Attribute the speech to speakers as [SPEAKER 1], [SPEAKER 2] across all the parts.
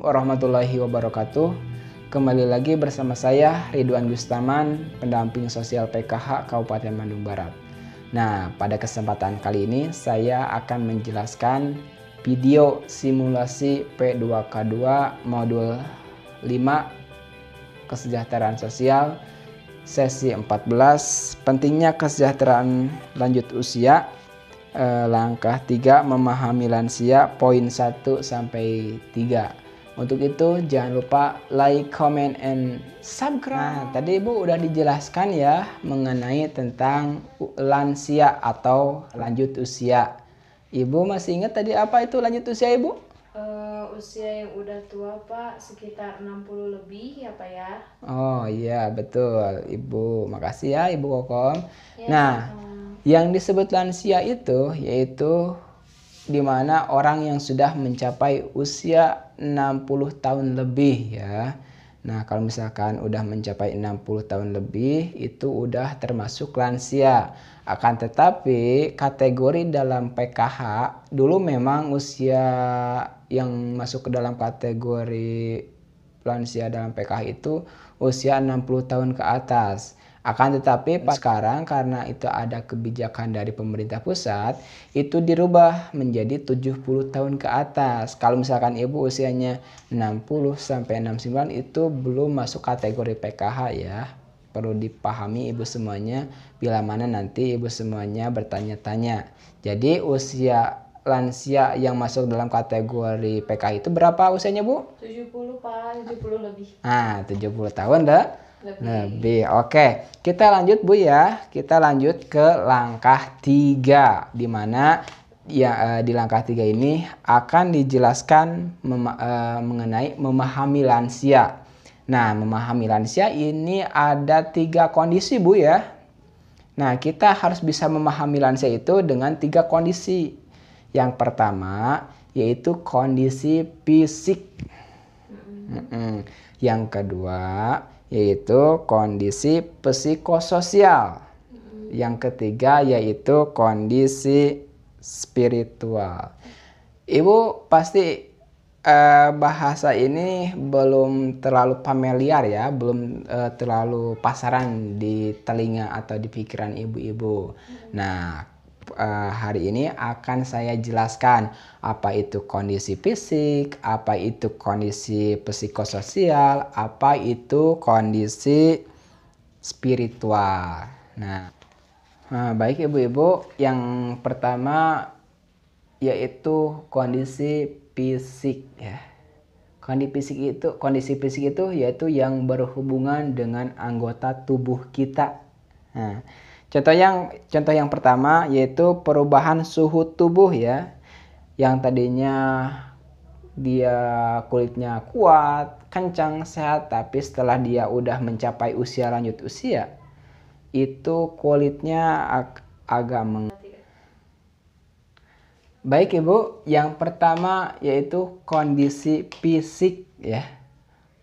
[SPEAKER 1] warahmatullahi wabarakatuh. Kembali lagi bersama saya Ridwan Gustaman, pendamping sosial PKH Kabupaten Bandung Barat. Nah, pada kesempatan kali ini saya akan menjelaskan video simulasi P2K2 modul 5 kesejahteraan sosial sesi 14, pentingnya kesejahteraan lanjut usia. Langkah 3, memahami lansia, poin 1 sampai 3. Untuk itu jangan lupa like, comment, and subscribe. Nah, tadi Ibu udah dijelaskan ya mengenai tentang lansia atau lanjut usia. Ibu masih ingat tadi apa itu lanjut usia, Ibu?
[SPEAKER 2] Usia yang udah tua, Pak, sekitar 60 lebih ya, Pak ya.
[SPEAKER 1] Oh iya, betul Ibu. Makasih ya Ibu Kokom.
[SPEAKER 2] Ya,
[SPEAKER 1] Nah, yang disebut lansia itu yaitu di mana orang yang sudah mencapai usia 60 tahun lebih ya. Nah, kalau misalkan udah mencapai 60 tahun lebih itu udah termasuk lansia. Akan tetapi kategori dalam PKH dulu memang usia yang masuk ke dalam kategori lansia dalam PKH itu usia 60 tahun ke atas. Akan tetapi sekarang karena itu ada kebijakan dari pemerintah pusat, itu dirubah menjadi 70 tahun ke atas. Kalau misalkan Ibu usianya 60 sampai 69 itu belum masuk kategori PKH ya. Perlu dipahami Ibu semuanya bila mana nanti Ibu semuanya bertanya-tanya. Jadi usia lansia yang masuk dalam kategori PKH itu berapa usianya, Bu?
[SPEAKER 2] 70, Pak, 70 lebih.
[SPEAKER 1] Nah, 70 tahun dah. Lebih. Oke, kita lanjut Bu ya. Kita lanjut ke langkah 3 di mana ya di langkah 3 ini akan dijelaskan mengenai memahami lansia. Nah, memahami lansia ini ada 3 kondisi Bu ya. Nah, kita harus bisa memahami lansia itu dengan 3 kondisi. Yang pertama yaitu kondisi fisik. Yang kedua yaitu kondisi psikososial. Yang ketiga yaitu kondisi spiritual. Ibu pasti bahasa ini belum terlalu familiar ya, belum terlalu pasaran di telinga atau di pikiran ibu-ibu. Nah, hari ini akan saya jelaskan apa itu kondisi fisik, apa itu kondisi psikososial, apa itu kondisi spiritual. Nah, baik ibu-ibu, yang pertama yaitu kondisi fisik ya. Kondisi fisik itu yaitu yang berhubungan dengan anggota tubuh kita. Nah, contoh yang pertama yaitu perubahan suhu tubuh ya. Yang tadinya dia kulitnya kuat, kencang, sehat, tapi setelah dia udah mencapai usia lanjut usia, itu kulitnya agak Baik Ibu, yang pertama yaitu kondisi fisik ya.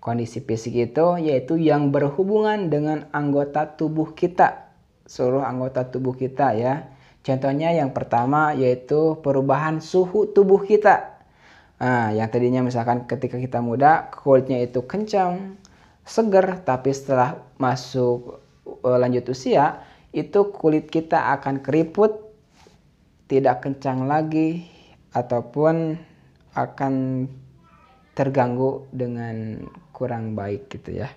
[SPEAKER 1] Kondisi fisik itu yaitu yang berhubungan dengan anggota tubuh kita, seluruh anggota tubuh kita ya. Contohnya yang pertama yaitu perubahan suhu tubuh kita. Nah, yang tadinya misalkan ketika kita muda kulitnya itu kencang, seger, tapi setelah masuk lanjut usia itu kulit kita akan keriput, tidak kencang lagi, ataupun akan terganggu dengan kurang baik gitu ya.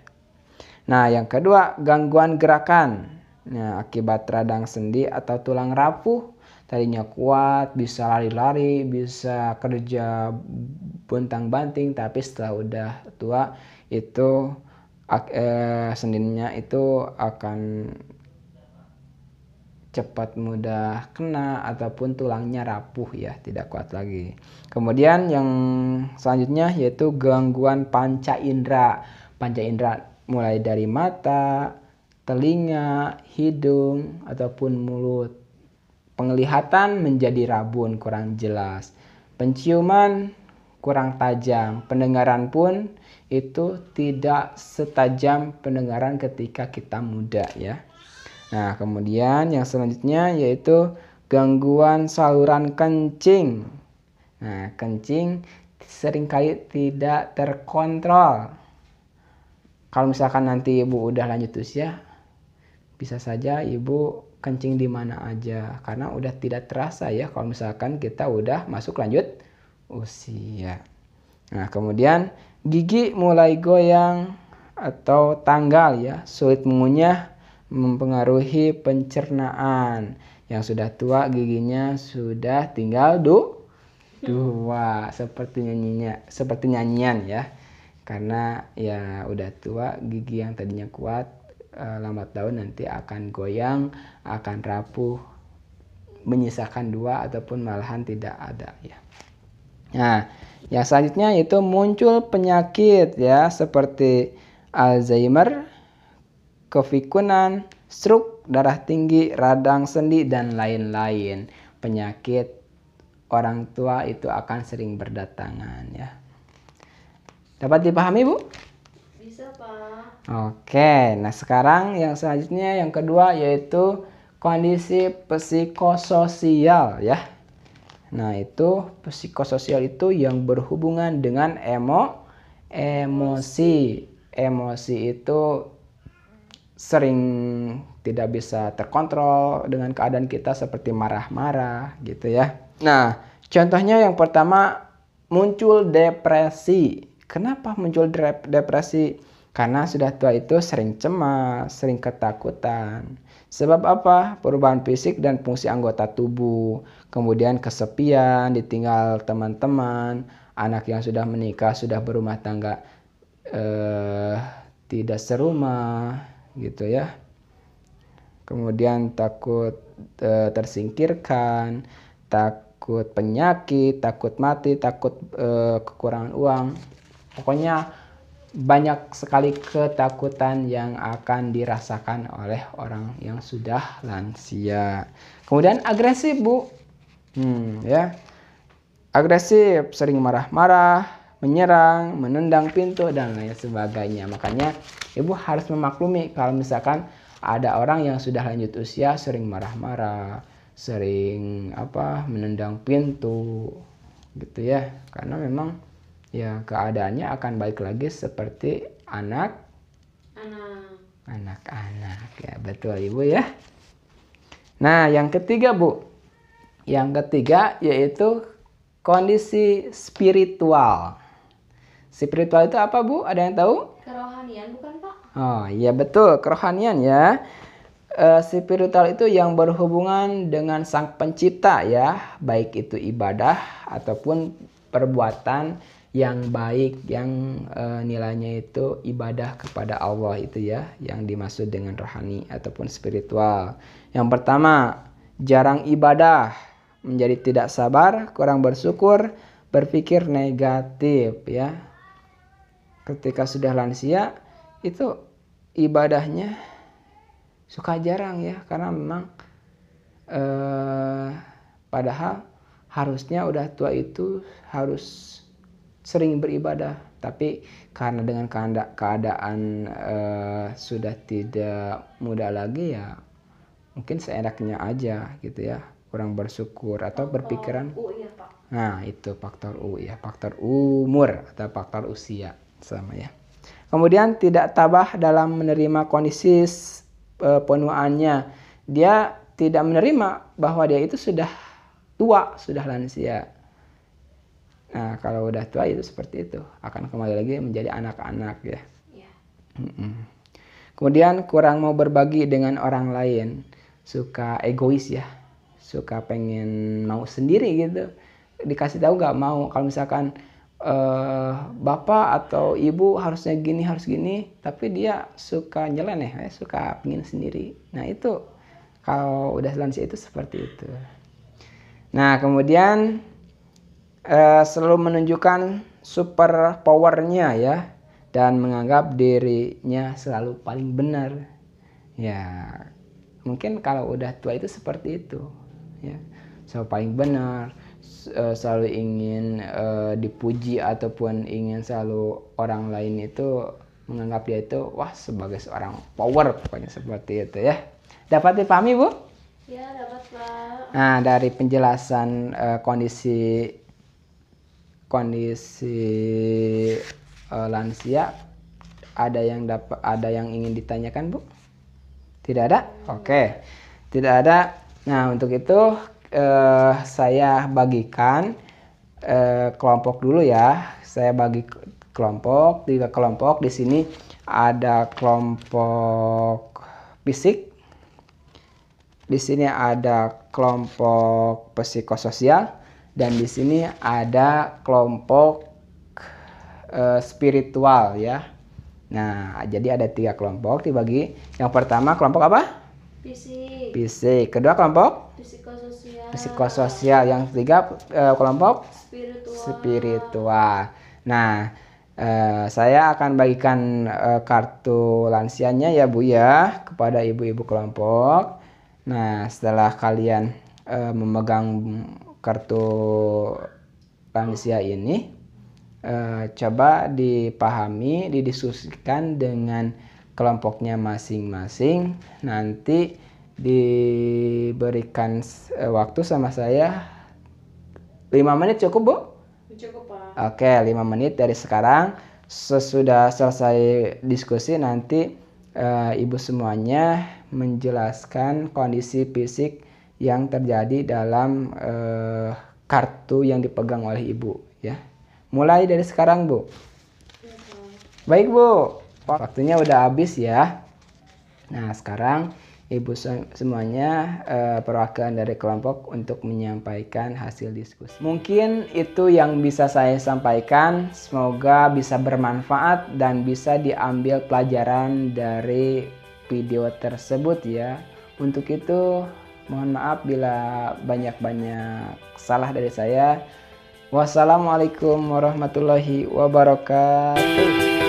[SPEAKER 1] Nah, yang kedua gangguan gerakan. Nah, akibat radang sendi atau tulang rapuh, tadinya kuat, bisa lari-lari, bisa kerja bontang-banting, tapi setelah udah tua itu sendinya itu akan cepat mudah kena ataupun tulangnya rapuh ya, tidak kuat lagi. Kemudian yang selanjutnya yaitu gangguan panca indera. Panca indera mulai dari mata, telinga, hidung ataupun mulut. Penglihatan menjadi rabun, kurang jelas. Penciuman kurang tajam. Pendengaran pun itu tidak setajam pendengaran ketika kita muda ya. Nah, kemudian yang selanjutnya yaitu gangguan saluran kencing. Nah, kencing seringkali tidak terkontrol. Kalau misalkan nanti ibu udah lanjut usia, bisa saja ibu kencing di mana aja karena udah tidak terasa ya kalau misalkan kita udah masuk lanjut usia. Nah, kemudian gigi mulai goyang atau tanggal ya, sulit mengunyah, mempengaruhi pencernaan. Yang sudah tua giginya sudah tinggal dua seperti nyanyian ya. Karena ya udah tua, gigi yang tadinya kuat lambat laun nanti akan goyang, akan rapuh, menyisakan dua ataupun malahan tidak ada ya. Nah, yang selanjutnya itu muncul penyakit ya seperti Alzheimer, kepikunan, stroke, darah tinggi, radang sendi dan lain-lain. Penyakit orang tua itu akan sering berdatangan ya. Dapat dipahami, Bu?
[SPEAKER 2] Bisa, Pak.
[SPEAKER 1] Oke, nah sekarang yang selanjutnya yang kedua yaitu kondisi psikososial ya. Nah, itu psikososial itu yang berhubungan dengan emosi. Emosi itu sering tidak bisa terkontrol dengan keadaan kita seperti marah-marah gitu ya. Nah, contohnya yang pertama muncul depresi. Kenapa muncul depresi? Karena sudah tua itu sering cemas, sering ketakutan. Sebab apa? Perubahan fisik dan fungsi anggota tubuh. Kemudian kesepian, ditinggal teman-teman, anak yang sudah menikah, sudah berumah tangga tidak serumah gitu ya. Kemudian takut tersingkirkan, takut penyakit, takut mati, takut kekurangan uang. Pokoknya banyak sekali ketakutan yang akan dirasakan oleh orang yang sudah lansia. Kemudian agresif, Bu. Ya. Agresif, sering marah-marah, menyerang, menendang pintu dan lain sebagainya. Makanya ibu harus memaklumi kalau misalkan ada orang yang sudah lanjut usia sering marah-marah, sering menendang pintu gitu ya. Karena memang ya keadaannya akan balik lagi seperti anak-anak ya, betul Ibu ya. Nah, yang ketiga, Bu. Yang ketiga yaitu kondisi spiritual. Spiritual itu apa, Bu? Ada yang tahu?
[SPEAKER 2] Kerohanian bukan, Pak?
[SPEAKER 1] Oh, iya betul, kerohanian ya. Spiritual itu yang berhubungan dengan Sang Pencipta ya, baik itu ibadah ataupun perbuatan yang baik yang nilainya itu ibadah kepada Allah itu ya, yang dimaksud dengan rohani ataupun spiritual. Yang pertama, jarang ibadah, menjadi tidak sabar, kurang bersyukur, berpikir negatif ya. Ketika sudah lansia itu ibadahnya suka jarang ya, karena memang padahal harusnya udah tua itu harus sering beribadah, tapi karena dengan keadaan sudah tidak muda lagi ya, mungkin seenaknya aja gitu ya, kurang bersyukur atau berpikiran.
[SPEAKER 2] Ya, Pak.
[SPEAKER 1] Nah, itu faktor U ya, faktor umur atau faktor usia sama ya. Kemudian tidak tabah dalam menerima kondisi penuaannya. Dia tidak menerima bahwa dia itu sudah tua, sudah lansia. Nah, kalau udah tua itu seperti itu, akan kembali lagi menjadi anak-anak ya. Kemudian kurang mau berbagi dengan orang lain, suka egois ya, suka pengen mau sendiri gitu. Dikasih tahu nggak mau. Kalau misalkan bapak atau ibu harusnya gini, harus gini, tapi dia suka nyeleneh, suka pengen sendiri. Nah, itu kalau udah lansia itu seperti itu. Nah, kemudian selalu menunjukkan super powernya ya, dan menganggap dirinya selalu paling benar ya. Mungkin kalau udah tua itu seperti itu ya, selalu paling benar, selalu ingin dipuji ataupun ingin selalu orang lain itu menganggap dia itu wah sebagai seorang power, pokoknya seperti itu ya. Dapat dipahami, Bu?
[SPEAKER 2] Ya, dapat, Pak.
[SPEAKER 1] Nah, dari penjelasan kondisi kondisi lansia, ada yang ingin ditanyakan, Bu? Tidak ada? Oke. Tidak ada. Nah, untuk itu saya bagikan kelompok dulu ya. Saya bagi kelompok, 3 kelompok. Di sini ada kelompok fisik. Di sini ada kelompok psikososial dan di sini ada kelompok spiritual ya. Nah, jadi ada 3 kelompok dibagi. Yang pertama kelompok apa?
[SPEAKER 2] Fisik.
[SPEAKER 1] Fisik. Kedua kelompok
[SPEAKER 2] Psikososial.
[SPEAKER 1] psikososial. Yang ketiga kelompok
[SPEAKER 2] Spiritual.
[SPEAKER 1] spiritual. Nah, saya akan bagikan kartu lansianya ya Bu ya kepada ibu-ibu kelompok. Nah, setelah kalian memegang kartu lansia ini, coba dipahami, didiskusikan dengan kelompoknya masing-masing. Nanti diberikan waktu sama saya 5 menit cukup, Bu?
[SPEAKER 2] Cukup, Pak.
[SPEAKER 1] Oke, 5 menit dari sekarang. Sesudah selesai diskusi nanti ibu semuanya menjelaskan kondisi fisik yang terjadi dalam kartu yang dipegang oleh ibu ya. Mulai dari sekarang, Bu.
[SPEAKER 2] Ya, Pak.
[SPEAKER 1] Baik, Bu. Waktunya udah habis ya. Nah, sekarang ibu semuanya perwakilan dari kelompok untuk menyampaikan hasil diskusi. Mungkin itu yang bisa saya sampaikan. Semoga bisa bermanfaat dan bisa diambil pelajaran dari video tersebut ya. Untuk itu mohon maaf bila banyak-banyak salah dari saya. Wassalamualaikum warahmatullahi wabarakatuh.